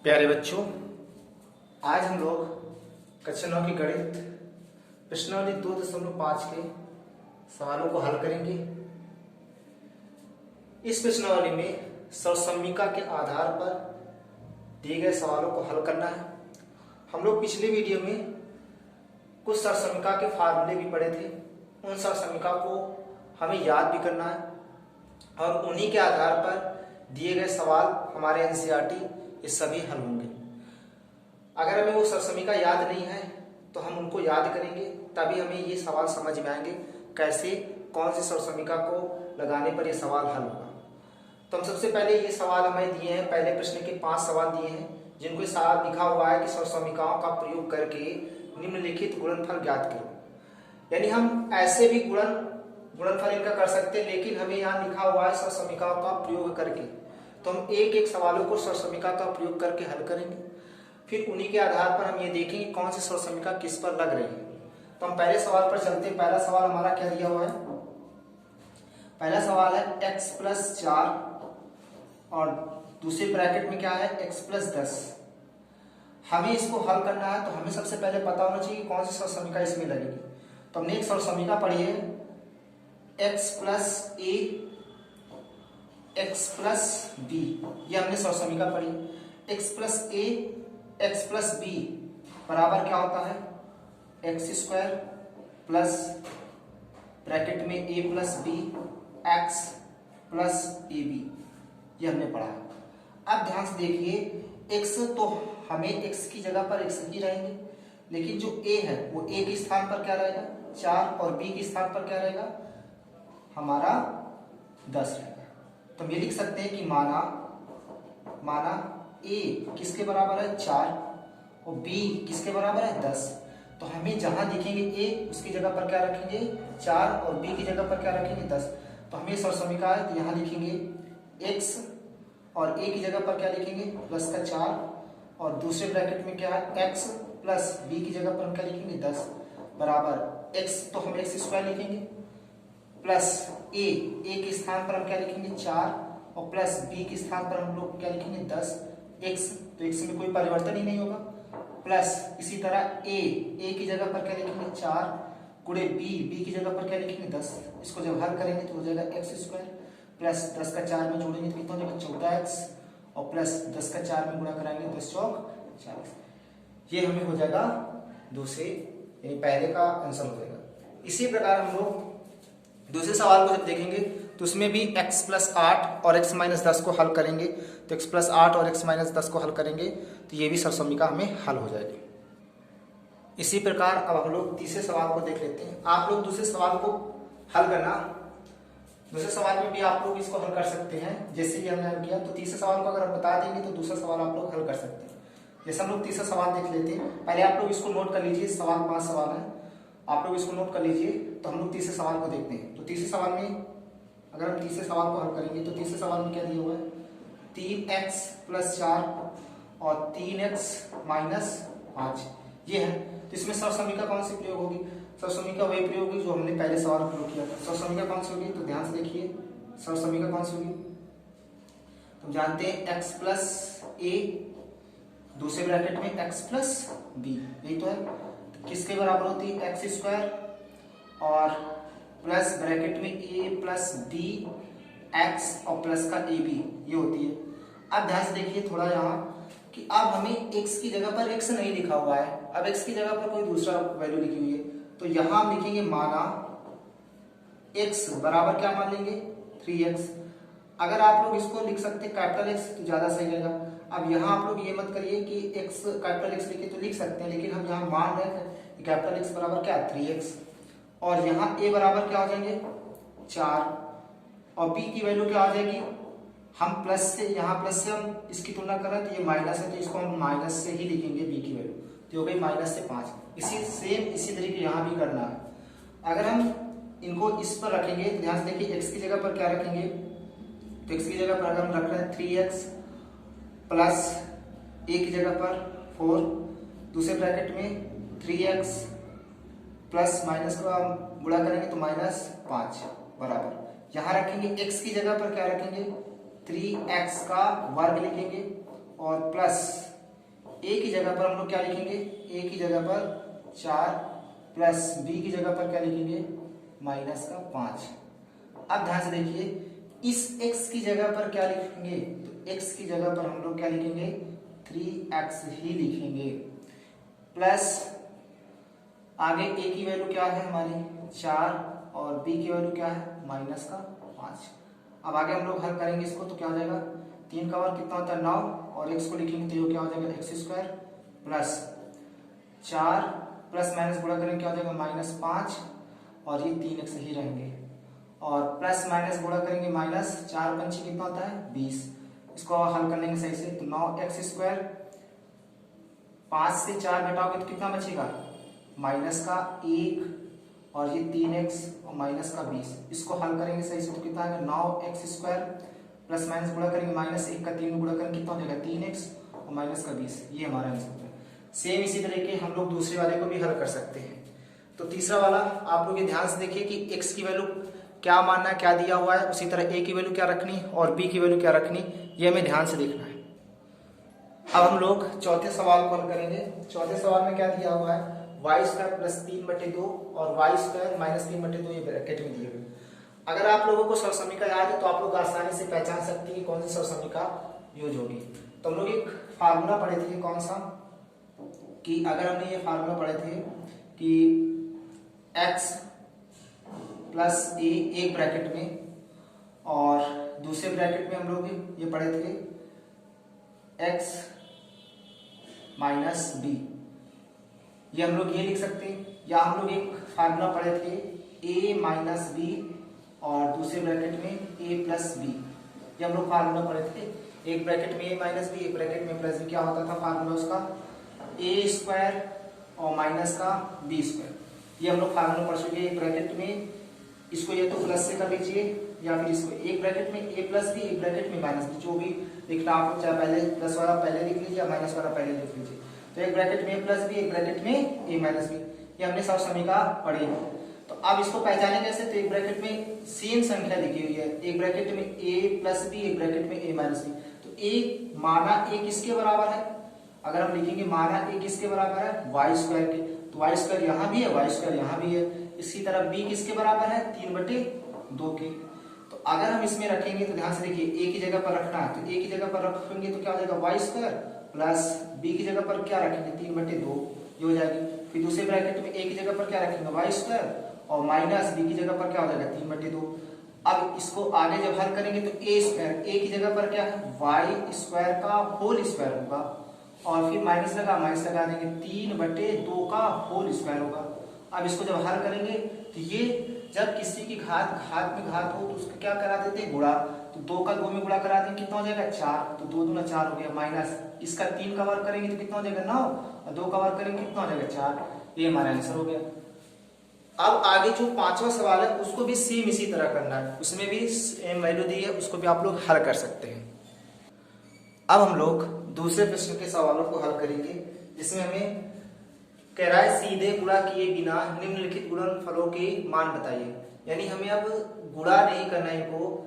प्यारे बच्चों, आज हम लोग कक्षा 9 की गणित प्रश्नावली 2.5 के सवालों को हल करेंगे। इस प्रश्नावली में सर्वसम्मिका के आधार पर दिए गए सवालों को हल करना है। हम लोग पिछले वीडियो में कुछ सर्वसम्मिका के फार्मूले भी पढ़े थे। उन सर्वसम्मिका को हमें याद भी करना है और उन्हीं के आधार पर दिए गए सवाल हमारे एनसीईआरटी ये सभी हल होंगे। अगर हमें वो सर्वसम्मिका याद नहीं है तो हम उनको याद करेंगे, तभी हमें ये सवाल समझ में आएंगे कैसे कौन सी सर्वसम्मिका को लगाने पर ये सवाल हल होगा। तो हम सबसे पहले ये सवाल हमें दिए हैं, पहले प्रश्न के 5 सवाल दिए हैं जिनको साथ लिखा हुआ है कि सर्वसम्मिकाओं का प्रयोग करके निम्नलिखित गुणनफल ज्ञात करो। यानी हम ऐसे भी गुणनफल इनका कर सकते हैं, लेकिन हमें यहाँ लिखा हुआ है सर्वसम्मिकाओं का प्रयोग करके, तो हम एक एक सवालों को सर्वसम्मिका का प्रयोग करके हल करेंगे। फिर उन्हीं के आधार पर हम ये देखेंगे कौन सी सर्वसम्मिका किस पर लग रही है। तो हम पहले सवाल पर चलते हैं। पहला सवाल हमारा क्या दिया हुआ है? पहला सवाल है x+4 और दूसरे ब्रैकेट में क्या है x+10। हमें इसको हल करना है तो हमें सबसे पहले पता होना चाहिए कौन सी सर्वसम्मिका इसमें लगेगी। तो हमने एक सर्वसम्मिका पढ़ी है x+a x+b, ये हमने सर्वसम्मिका पढ़ी। x+a x+b बराबर क्या होता है? x² प्लस ब्रैकेट में a+b x+ab, ये हमने पढ़ा है। अब ध्यान से देखिए, x तो हमें x की जगह पर x ही रहेंगे, लेकिन जो a है वो a के स्थान पर क्या रहेगा? 4, और b के स्थान पर क्या रहेगा? हमारा 10 रहेगा। तो हम ये लिख सकते हैं कि माना a किसके बराबर है? 4, और b किसके बराबर है? 10। तो हमें जहां लिखेंगे a उसकी जगह पर क्या रखेंगे? 4, और b की जगह पर क्या रखेंगे? 10। तो हमें सर्वसम्मिका है तो यहाँ लिखेंगे x और a की जगह पर क्या लिखेंगे? प्लस का 4, और दूसरे ब्रैकेट में क्या है? x प्लस b की जगह पर हम क्या लिखेंगे? 10 बराबर x, तो हम x² लिखेंगे, प्लस a के स्थान पर हम क्या लिखेंगे? 4, और प्लस b के स्थान पर हम लोग क्या लिखेंगे? 10। x तो x में कोई परिवर्तन ही नहीं होगा, प्लस इसी तरह a की जगह पर क्या लिखेंगे? 4 गुणे b की जगह पर क्या लिखेंगे? 10। इसको जब हल करेंगे तो हो जाएगा x² प्लस 10 का 4 में जोड़ेंगे तो कितना हो जाएगा? 14x, और प्लस 10 का 4 में गुणा कराएंगे 10 चौक 40। ये हमें हो जाएगा दूसरे यानी पहले का आंसर हो जाएगा। इसी प्रकार हम लोग दूसरे सवाल को जब देखेंगे तो उसमें भी x+8 और x-10 को हल करेंगे। तो x+8 और x-10 को हल करेंगे तो ये भी सर्वसम्मिका हमें हल हो जाएगी। इसी प्रकार अब हम लोग तीसरे सवाल को देख लेते हैं। आप लोग दूसरे सवाल को हल करना, दूसरे सवाल में भी आप लोग इसको हल कर सकते हैं जैसे ये हमने हल किया। तो तीसरे सवाल को अगर हम बता देंगे तो दूसरा सवाल आप लोग हल कर सकते हैं। जैसे हम लोग तीसरा सवाल देख लेते हैं। पहले आप लोग इसको नोट कर लीजिए, सवाल 5 सवाल है, आप लोग इसको नोट कर लीजिए। तो हम लोग तीसरे सवाल को देखते हैं। तो तीसरे सवाल में अगर हम तीसरे सवाल को हल करेंगे तो तीसरे सवाल में क्या दिया हुआ है? 3x+4 और 3x-5 ये है। तो इसमें सर्वसम्मिका कौन सी प्रयोग होगी? सर्वसम्मिका वही प्रयोग होगी जो हमने पहले सवाल में प्रयोग किया था। सर्वसम्मिका कौन सी होगी? तो ध्यान से देखिए, सर्वसम्मिका कौन सी होगी? तो जानते हैं x+a दूसरे ब्रैकेट में x+b, यही तो है। तो किसके बराबर होती है? x² और प्लस ब्रैकेट में a+b x और प्लस का ab, ये होती है। अब ध्यान से देखिए थोड़ा यहाँ कि अब हमें x की जगह पर x नहीं लिखा हुआ है, अब x की जगह पर कोई दूसरा वैल्यू लिखी हुई है। तो यहाँ हम लिखेंगे माना x बराबर क्या मान लेंगे? 3x। अगर आप लोग इसको लिख सकते हैं कैपिटल X तो ज्यादा सही रहेगा। अब यहाँ आप लोग ये मत करिए कि x कैपिटल X लिखे, तो लिख सकते हैं, लेकिन हम यहाँ मान रहे हैं कि कैपिटल X बराबर क्या? 3x। और यहाँ a बराबर क्या हो जाएंगे? 4, और b की वैल्यू क्या हो जाएगी? हम प्लस से, यहाँ प्लस से हम इसकी तुलना कर रहे हैं तो ये माइनस है, तो इसको हम माइनस से ही लिखेंगे b की वैल्यू, तो हो गई -5। इसी तरीके यहाँ भी करना है। अगर हम इनको इस पर रखेंगे तो ध्यान से देखिए x की जगह पर क्या रखेंगे? तो x की जगह पर अगर हम रख रहे हैं 3x प्लस a की जगह पर 4, दूसरे ब्रैकेट में 3x प्लस माइनस को हम गुणा करेंगे तो -5 बराबर, यहाँ रखेंगे x की जगह पर क्या रखेंगे? 3x का वर्ग लिखेंगे और प्लस ए की जगह पर हम लोग क्या लिखेंगे, ए की जगह पर 4 प्लस बी की जगह पर क्या लिखेंगे माइनस का 5। अब ध्यान से देखिए, इस x की जगह पर क्या लिखेंगे, तो x की जगह पर हम लोग क्या लिखेंगे 3x ही लिखेंगे, प्लस आगे a की वैल्यू क्या है हमारी 4 और b की वैल्यू क्या है माइनस का 5। अब आगे हम लोग हल करेंगे इसको, तो क्या हो जाएगा 3 का वर्ग कितना होता है 9 और x को लिखेंगे तो ये क्या हो जाएगा x² प्लस 4 प्लस माइनस गुणा करेंगे क्या हो जाएगा -5 और ये 3x ही रहेंगे, और प्लस माइनस गुणा करेंगे माइनस 4 पंची कितना होता है 20। इसको हल कर लेंगे सही से, तो 9x², 5 से 4 घटाओगे तो कितना बचेगा माइनस का 1 और ये 3x और माइनस का 20। इसको हल करेंगे सही से तो कितना आएगा 9x² प्लस माइनस गुणा करेंगे -1 का 3 गुणा करेंगे कितना हो जाएगा 3x और माइनस का 20। ये हमारा आंसर है। सेम इसी तरीके हम लोग दूसरे वाले को भी हल कर सकते हैं। तो तीसरा वाला आप लोग ध्यान से देखिए कि x की वैल्यू क्या मानना है, क्या दिया हुआ है, उसी तरह a की वैल्यू क्या रखनी और b की वैल्यू क्या रखनी, ये हमें ध्यान से देखना है। अब हम लोग चौथे सवाल को हल करेंगे। चौथे सवाल में क्या दिया हुआ है y² प्लस 3/2 और y² माइनस 3/2 ये ब्रैकेट में दिए हुए। अगर आप लोगों को सरसमीका याद है तो आप लोग आसानी से पहचान सकते हैं कि कौन सी सरसमीका यूज होगी। तो हम लोग एक फार्मूला पढ़े थे, कौन सा, कि अगर हमने ये फार्मूला पढ़े थे कि x प्लस a एक ब्रैकेट में और दूसरे ब्रैकेट में हम लोग ये पढ़े थे x माइनस b, ये हम लोग ये लिख सकते हैं। या हम लोग एक फार्मूला पढ़े थे a माइनस बी और दूसरे ब्रैकेट में a प्लस बी, ये हम लोग फार्मूला पढ़े थे। एक ब्रैकेट में a माइनस बी, एक ब्रैकेट में प्लस बी, क्या होता था फार्मूला उसका a² और माइनस का b²। ये हम लोग फार्मूला पढ़ चुके। एक ब्रैकेट में इसको या तो प्लस से कर लीजिए या फिर इसको एक ब्रैकेट में a प्लस बी, एक ब्रैकेट में माइनस बी, जो भी लिखना आप लोग चाहे पहले प्लस वाला पहले लिख लीजिए या माइनस वाला पहले लिख लीजिए। तो एक ब्रैकेट में a प्लस बी, एक ब्रैकेट में a माइनस बी, ये हमने सरसमीका पढ़ी। तो अब इसको पहचाने कैसे, तो एक ब्रैकेट में सेम संख्या लिखी हुई है, एक ब्रैकेट में a प्लस बी, एक ब्रैकेट में a माइनस बी। तो a माना a किसके बराबर है, अगर हम लिखेंगे माना a किसके बराबर है y² के, तो y² यहाँ भी है y² यहाँ भी है। इसी तरह b किसके बराबर है 3/2 के। तो अगर हम इसमें रखेंगे तो ध्यान से देखिए a की जगह पर रखना है, तो a की जगह पर रखेंगे तो क्या हो जाएगा y² प्लस b की जगह पर क्या रखेंगे 3/2 ये हो जाएगी। फिर दूसरे ब्रैकेट में a की जगह पर क्या रखेंगे y² और माइनस b की जगह पर क्या हो जाएगा 3/2। अब इसको आगे जब हल करेंगे तो a की जगह पर क्या है y² का होल स्क्वायर होगा और फिर माइनस लगा देंगे 3/2 का होल स्क्वायर होगा। अब इसको जब हल करेंगे तो ये जब किसी की घात में घात हो तो उसको क्या करा देते हैं गुणा, तो 2 का 2 में गुणा करा देंगे कितना हो जाएगा 4, तो 2 दूना 4 हो गया, माइनस इसका 3 का वर्ग करेंगे तो कितना हो जाएगा 9 और 2 का वर्ग करेंगे कितना हो जाएगा 4। ये हमारा आंसर हो गया। अब आगे जो पांचवा सवाल है उसको भी सेम इसी तरह करना है, उसमें भी सेम वैल्यू दी है, उसको भी आप लोग हल कर सकते हैं। अब हम लोग दूसरे प्रश्न के सवालों को हल करेंगे, जिसमें हमें कह रहा है सीधे गुणा किए बिना निम्नलिखित गुणनफलों के मान बताइए। यानी हमें अब गुणा नहीं करना है इनको,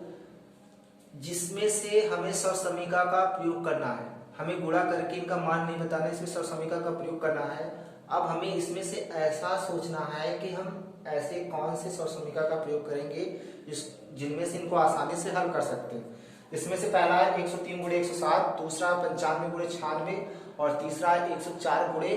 जिसमें से हमें सरसमीका का प्रयोग करना है। हमें गुणा करके इनका मान नहीं बताना, इसमें सरसमीका का प्रयोग करना है। अब हमें इसमें से ऐसा सोचना है कि हम ऐसे कौन से सरसमीका का प्रयोग करेंगे जिनमें से इनको आसानी से हल कर सकते हैं। इसमें से पहला है 103 गुणे 107, दूसरा 95 गुणे 96 और तीसरा है 104 गुणे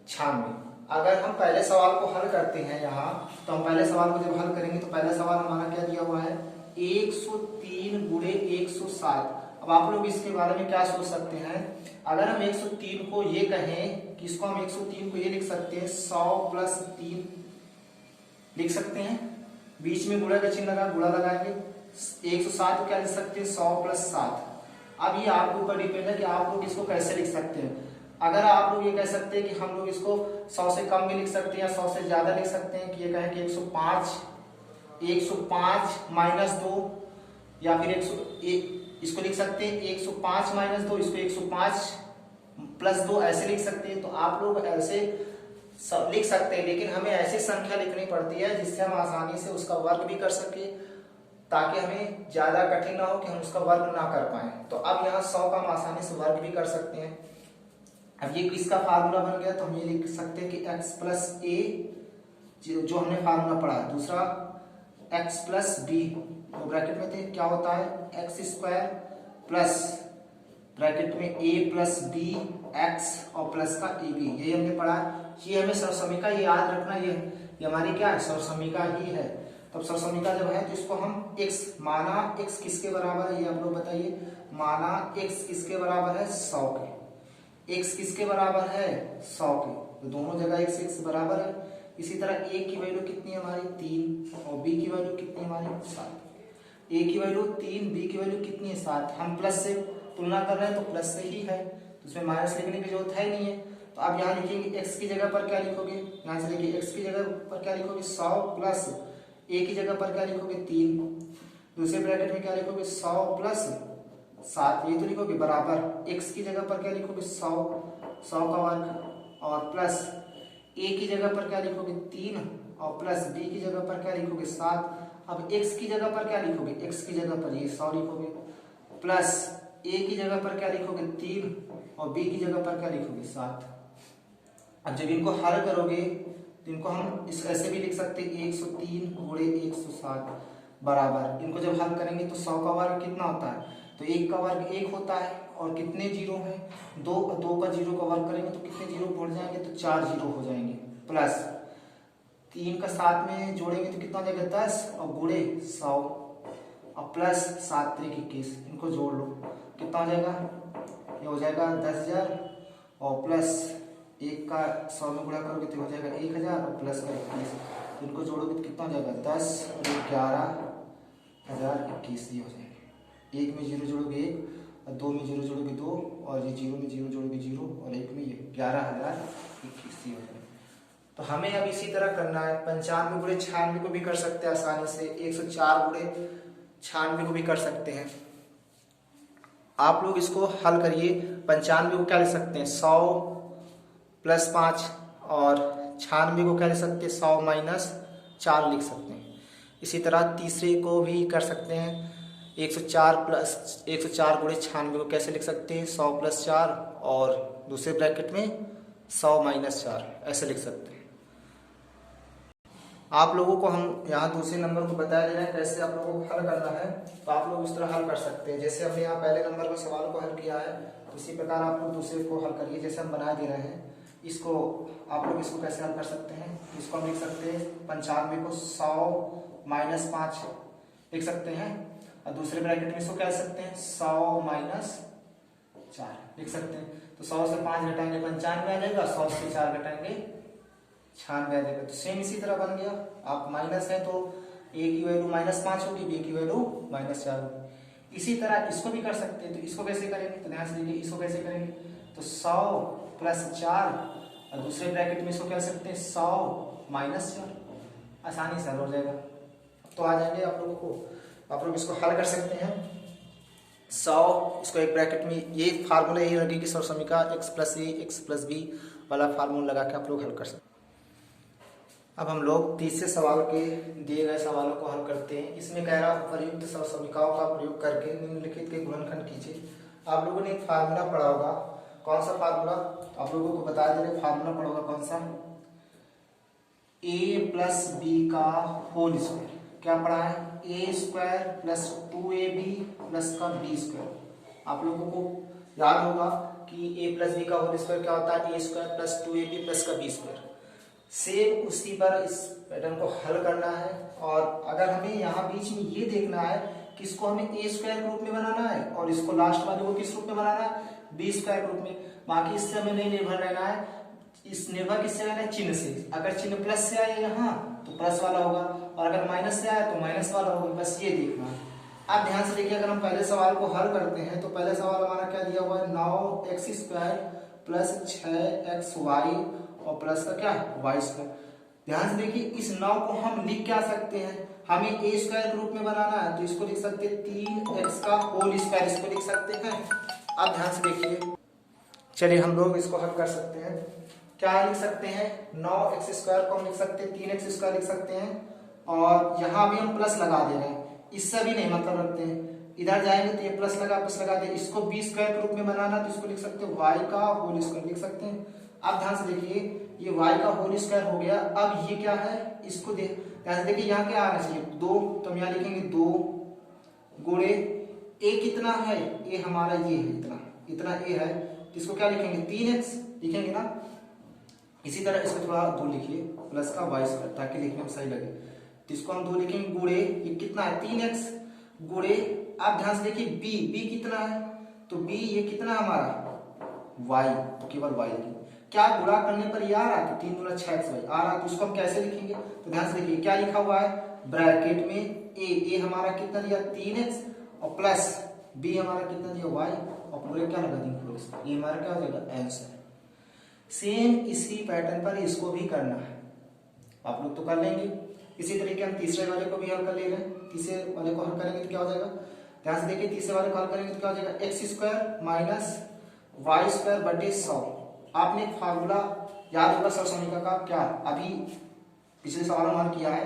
96। अगर हम पहले सवाल को हल करते हैं यहाँ, तो हम पहले सवाल को जब हल करेंगे तो पहला सवाल हमारा क्या दिया हुआ है 103 गुणे 107। अब आप लोग इसके बारे में क्या सोच सकते हैं, अगर हम 103 को ये कहें कि इसको हम 103 को ये लिख सकते हैं 100 प्लस 3 लिख सकते हैं, बीच में गुणा का चिन्ह लगा, गुणा लगाएंगे। 107 को क्या लिख सकते हैं 100 प्लस 7। अब ये आपके ऊपर डिपेंड है कि आप लोग इसको कैसे लिख सकते हैं। अगर आप लोग ये कह सकते हैं कि हम लोग इसको 100 से कम भी लिख सकते हैं या 100 से ज्यादा लिख सकते हैं, कि ये कहें कि 105 माइनस 2, या फिर 101 इसको लिख सकते हैं 105 माइनस 2, इसको 105 प्लस 2 ऐसे लिख सकते हैं। तो आप लोग ऐसे लिख सकते हैं, लेकिन हमें ऐसी संख्या लिखनी पड़ती है जिससे हम आसानी से उसका वर्ग भी कर सके, ताकि हमें ज्यादा कठिन ना हो कि हम उसका वर्ग ना कर पाए। तो अब यहाँ 100 का हम आसानी से वर्ग भी कर सकते हैं। अब ये किसका फार्मूला बन गया, तो हम ये लिख सकते हैं कि x प्लस ए, जो हमने फार्मूला पढ़ा, दूसरा x प्लस बी, तो ब्रैकेट में थे क्या होता है एक्स स्क्वायर प्लस ब्रैकेट में a प्लस बी एक्स और प्लस का ए बी, यही हमने पढ़ा। ये हमें सर्वसमीका ये याद रखना, ये हमारी क्या है, सर्वसमीका ही है। तब सर्वसमीका जब है तो इसको हम x माना, x किसके बराबर है ये आप लोग बताइए, माना x किसके बराबर है 100 के, x किसके बराबर है 100 के, तो दोनों जगह x बराबर है। इसी तरह a की वैल्यू कितनी है हमारी 3 और b की वैल्यू कितनी है हमारी 7, a की वैल्यू 3 b की वैल्यू कितनी है 7, हम प्लस से तुलना कर रहे हैं तो प्लस से ही है, तो उसमें माइनस लिखने की जरूरत है नहीं है। तो आप यहाँ लिखेंगे x की जगह पर क्या लिखोगे, यहाँ से लिखिए x की जगह पर क्या लिखोगे 100 प्लस a की जगह पर क्या लिखोगे 3, दूसरे ब्रैकेट में क्या लिखोगे 100 प्लस 7, ये तो लिखोगे बराबर x की जगह पर क्या लिखोगे 100 का वर्ग और प्लस a की जगह पर क्या लिखोगे 3 और प्लस b की जगह पर क्या लिखोगे 7। अब x की जगह पर क्या लिखोगे, x की जगह पर ये 100 लिखोगे प्लस a की जगह पर क्या लिखोगे 3 और b की जगह पर क्या लिखोगे 7। अब जब इनको हल करोगे तो इनको हम इस ऐसे भी लिख सकते हैं 103 गुणे 107 बराबर, इनको जब हल करेंगे तो 100 का वर्ग कितना होता है, तो 1 का वर्ग 1 होता है और कितने जीरो हैं 2 का जीरो का वर्ग करेंगे तो कितने जीरो बढ़ जाएंगे, तो 4 जीरो हो जाएंगे, प्लस 3 का 7 में जोड़ेंगे तो कितना हो जाएगा 10 और गुणे 100 और प्लस 7 3 21, इनको जोड़ लो कितना हो जाएगा, ये हो जाएगा 10,000 और प्लस 1 का 100 में गुणा करोगे तो हो जाएगा 1,000 और प्लस का 21, तो इनको जोड़ोगे तो कितना हो जाएगा 10 और 11,021, ये हो जाएगा। 1 में जीरो जोड़ोगे 1 और 2 में जीरो जोड़ोगे 2 और ये 0 में जीरो जोड़ोगे 0 और 1 में ये 11,021, ये हो जाएगा। तो हमें अब इसी तरह करना है, 95 गुणे 96 को भी कर सकते हैं आसानी से, 104 गुणे 96 को भी कर सकते हैं। आप लोग इसको हल करिए, 95 को क्या लिख सकते हैं 100 प्लस 5 और 96 को क्या लिख सकते हैं 100 माइनस 4 लिख सकते हैं। इसी तरह तीसरे को भी कर सकते हैं, 104 गुणे 96 को कैसे लिख सकते हैं 100 प्लस 4 और दूसरे ब्रैकेट में 100 माइनस 4, ऐसे लिख सकते हैं। आप लोगों को हम यहाँ दूसरे नंबर को बता दे रहे हैं कैसे आप लोगों को हल करना है, तो आप लोग उस तरह हल कर सकते हैं। जैसे हमने यहाँ पहले नंबर के सवाल को हल किया है, तो इसी प्रकार आप लोग दूसरे को हल करिए। जैसे हम बना दे रहे हैं इसको, आप लोग इसको कैसे हल कर सकते हैं, इसको हम लिख सकते हैं 95 को 100 माइनस 5 लिख सकते हैं और दूसरे ब्रैकेट में इसको क्या लिख सकते हैं 100 माइनस 4 लिख सकते हैं। तो 100 से 5 घटाएंगे 95 आ जाएगा, 100 से 4 घटाएंगे 96 आ जाएगा। तो सेम इसी तरह बन गया, आप माइनस है तो a की वैल्यू -5 होगी, b की वैल्यू -4 होगी। इसी तरह इसको भी कर सकते हैं, तो इसको कैसे करेंगे, तो ध्यान से देखिए इसको कैसे करेंगे, तो 100 प्लस 4 और दूसरे ब्रैकेट में इसको क्या सकते हैं 100 माइनस 4, आसानी से हल हो जाएगा। तो आ जाएंगे आप लोगों को, आप लोग इसको हल कर सकते हैं 100, इसको एक ब्रैकेट में ये फार्मूला यही लगेगी सर्वसमीका x प्लस ए एक्स प्लस बी वाला फार्मूला लगा के आप लोग हल कर सकते हैं। अब हम लोग तीसरे सवाल के दिए गए सवालों को हल करते हैं। इसमें कह रहा प्रयुक्त सर्वसमीकाओं का प्रयोग करके निम्नलिखित के गुणनखंड कीजिए। आप लोगों ने एक फार्मूला पढ़ा होगा, कौन सा फार्मूला आप लोगों को बता दे रहे, फार्मूला पढ़ा होगा कौन सा, a प्लस बी का होल स्क्वायर। क्या पढ़ा है, a square plus 2ab plus का b स्क्वायर। आप लोगों को याद होगा कि a प्लस बी का होल स्क्वायर क्या होता है, a square plus 2ab plus का b स्क्वायर। सेम उसी पर इस पैटर्न को हल करना है, और अगर हमें यहाँ बीच में ये देखना है कि इसको हमें ए स्क्वायर के रूप में बनाना है और इसको लास्ट वाले को किस रूप में बनाना है, बी स्क्वायर के रूप में। बाकी इससे हमें नहीं निर्भर रहना है, इस निर्भर किससे रहना है, चिन्ह से। अगर चिन्ह प्लस से आए यहाँ तो प्लस वाला होगा और अगर माइनस से आए तो माइनस वाला होगा, बस ये देखना है। आप ध्यान से देखिए, अगर हम पहले सवाल को हल करते हैं तो पहले सवाल हमारा क्या दिया हुआ है 9x² प्लस 6xy और प्लस का क्या y स्क्वायर। ध्यान से देखिए, इस 9 को हम लिख क्या सकते हैं, हमें a स्क्वायर के रूप में बनाना है तो इसको लिख सकते हैं 3x का होल स्क्वायर, इसको लिख सकते हैं। आप ध्यान से देखिए, चलिए हम लोग इसको हल कर सकते हैं। क्या लिख सकते हैं, 9x² को हम लिख सकते हैं 3x² लिख सकते हैं, और यहाँ भी हम प्लस लगा दे रहे हैं, इससे भी नहीं मतलब रखते हैं। इधर जाएंगे तो ये प्लस लगा दे। इसको बी स्क्वायर के रूप में बनाना तो इसको लिख सकते हो वाई का होल स्क्वायर लिख सकते हैं। अब ध्यान से देखिए ये वाई का होल स्क्वायर हो गया। अब ये क्या है, इसको ध्यान से देखिए यहाँ क्या आना चाहिए 2, तो हम यहाँ लिखेंगे 2 गुणे ए कितना है, ए हमारा ये है इतना ए है, तो इसको क्या लिखेंगे 3x लिखेंगे ना। इसी तरह इसको थोड़ा 2 लिखिए प्लस का वाई स्क्वायर ताकि लिखने में सही लगे। तो इसको हम 2 लिखेंगे गुणे ये कितना है 3x गुणे। आप ध्यान से देखिए b कितना है, तो b ये कितना है हमारा y, तो केवल y लिखेंगे। क्या गुणा करने पर ये आ रहा है, तो 3 दूना 6xy आ रहा है, तो इसको हम कैसे लिखेंगे, तो ध्यान से देखिए क्या लिखा हुआ है ब्रैकेट में a हमारा कितना दिया 3x और प्लस b हमारा कितना दिया y और पूरे क्या लगा देंगे, ये हमारा क्या हो जाएगा आंसर। सेम इसी पैटर्न पर इसको भी करना है, आप लोग तो कर लेंगे। इसी तरीके हम तीसरे वाले को भी हल कर ले रहे हैं। तीसरे वाले को हल करेंगे तो क्या हो जाएगा, ध्यान से देखिए तीसरे वाले को हल करेंगे तो क्या हो जाएगा x square minus y square बटे 100। आपने एक फार्मूला याद होगा सरसोनिका का, क्या अभी पिछले सवाल में हल किया है,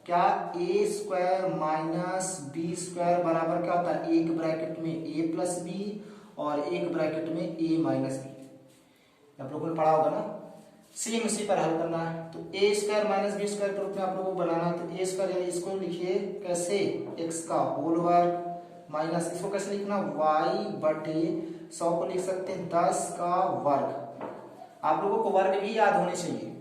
क्या ए स्क्वायर माइनस बी स्क्वायर बराबर क्या होता है, एक ब्रैकेट में ए प्लस बी और एक ब्रैकेट में ए माइनस बी। आप लोगों ने पढ़ा होगा ना, सेम इसी पर हल करना है। तो ए स्क्वायर माइनस बी स्क्वायर के रूप में आप लोगों को बनाना है। तो ए स्क्वायर यानी इसको लिखिए कैसे एक्स का होल वर्ग माइनस इसको कैसे लिखना वाई बटे 100 को लिख सकते हैं 10 का वर्ग। आप लोगों को वर्ग भी याद होने चाहिए।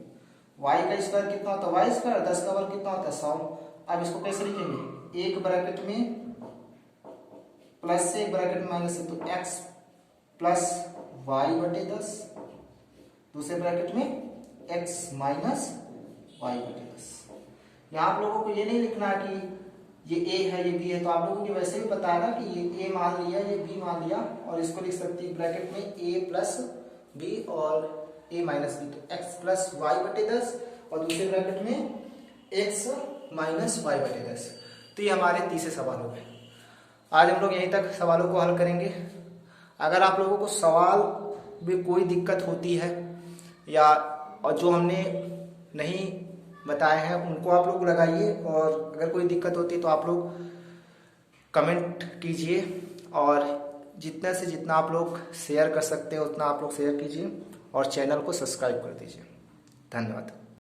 वाई का स्क्वायर कितना होता है वाई स्क्वायर, 10 का वर्ग कितना होता है 100। अब इसको कैसे लिखेंगे, एक ब्रैकेट में प्लस से एक ब्रैकेट में माइनस से, तो एक्स प्लस वाई बटे 10, दूसरे ब्रैकेट में x माइनस वाई बटे 10। यहाँ आप लोगों को ये नहीं लिखना कि ये a है ये b है, तो आप लोगों को वैसे भी पता है ना कि ये a मान लिया ये b मान लिया, और इसको लिख सकते हैं ब्रैकेट में a प्लस b और a माइनस b, तो x प्लस वाई बटे 10 और दूसरे ब्रैकेट में x माइनस वाई बटे 10। तो ये हमारे तीसरे सवाल हो गए। आज हम लोग यहीं तक सवालों को हल करेंगे। अगर आप लोगों को सवाल में कोई दिक्कत होती है या और जो हमने नहीं बताए हैं उनको आप लोग लगाइए, और अगर कोई दिक्कत होती है तो आप लोग कमेंट कीजिए, और जितना से जितना आप लोग शेयर कर सकते हैं उतना आप लोग शेयर कीजिए, और चैनल को सब्सक्राइब कर दीजिए। धन्यवाद।